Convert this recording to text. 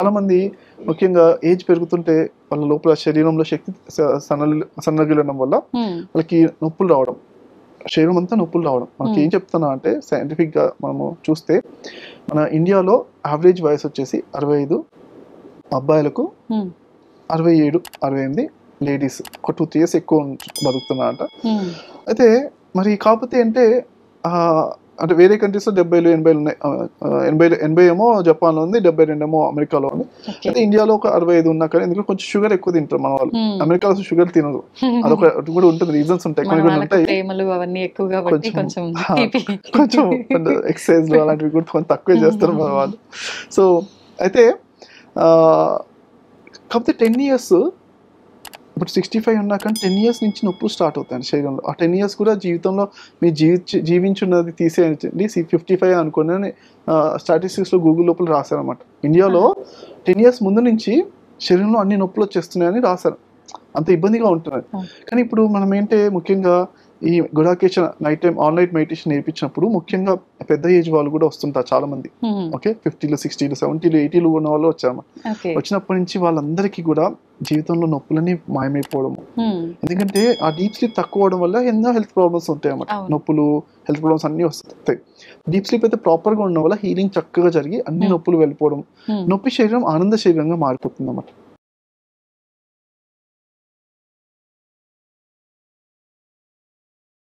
చాలా మంది ముఖ్యంగా ఏజ్ పెరుగుతుంటే వాళ్ళ లోపల శరీరంలో శక్తి సన్నగిలడం వల్ల వాళ్ళకి నొప్పులు రావడం, శరీరం అంతా నొప్పులు రావడం. మనకి ఏం చెప్తున్నా అంటే సైంటిఫిక్ గా మనము చూస్తే మన ఇండియాలో యావరేజ్ వయసు వచ్చేసి 65 అబ్బాయిలకు, 67 68 లేడీస్, ఒక 2-3 years ఎక్కువ బతుకుతున్నారంట. అయితే మరి కాకపోతే అంటే అంటే వేరే కంట్రీస్ లో 70 80 ఉన్నాయి. 80 ఏమో జపాన్ లో ఉంది, 72 ఏమో అమెరికాలో ఉంది. అయితే ఇండియాలో ఒక 65 ఉన్నా కానీ ఎందుకంటే కొంచెం షుగర్ ఎక్కువ తింటారు మన వాళ్ళు. అమెరికాలో షుగర్ తినరు, అదొక కూడా ఉంటుంది, రీజన్స్ ఉంటాయి, కొన్ని కొన్ని ఉంటాయి. కొంచెం ఎక్సర్సైజ్ అలాంటివి కూడా కొంచెం తక్కువే చేస్తారు మన వాళ్ళు. సో అయితే కాకపోతే 10 years ఇప్పుడు 65 ఉన్నా కానీ 10 years నుంచి నొప్పులు స్టార్ట్ అవుతాయి శరీరంలో. ఆ 10 years కూడా జీవితంలో మీరు జీవించున్నది తీసేయండి, 55 అనుకోని స్టాటిస్టిక్స్లో గూగుల్ లోపల రాశారనమాట. ఇండియాలో 10 years ముందు నుంచి శరీరంలో అన్ని నొప్పులు వచ్చేస్తున్నాయని రాశారు. అంత ఇబ్బందిగా ఉంటున్నది. కానీ ఇప్పుడు మనం ఏంటంటే ముఖ్యంగా ఈ గుడాకేషన్ night time all night meditation నేర్పించినప్పుడు ముఖ్యంగా పెద్ద ఏజ్ వాళ్ళు కూడా వస్తుంటారు చాలా మంది. ఓకే, 50, 60, 70, 80 ఉన్న వాళ్ళు వచ్చారు. వచ్చినప్పటి నుంచి వాళ్ళందరికీ కూడా జీవితంలో నొప్పులని మాయమైపోవడము. ఎందుకంటే ఆ డీప్ స్లీప్ తక్కువ అవడం వల్ల ఎన్నో హెల్త్ ప్రాబ్లమ్స్ ఉంటాయి అన్నమాట. నొప్పులు, హెల్త్ ప్రాబ్లమ్స్ అన్ని వస్తాయి. డీప్ స్లీప్ అయితే ప్రాపర్ గా ఉండడం వల్ల హీలింగ్ చక్కగా జరిగి అన్ని నొప్పులు వెళ్ళిపోవడం, నొప్పి శరీరం ఆనంద శరీరంగా మారిపోతుంది అన్నమాట.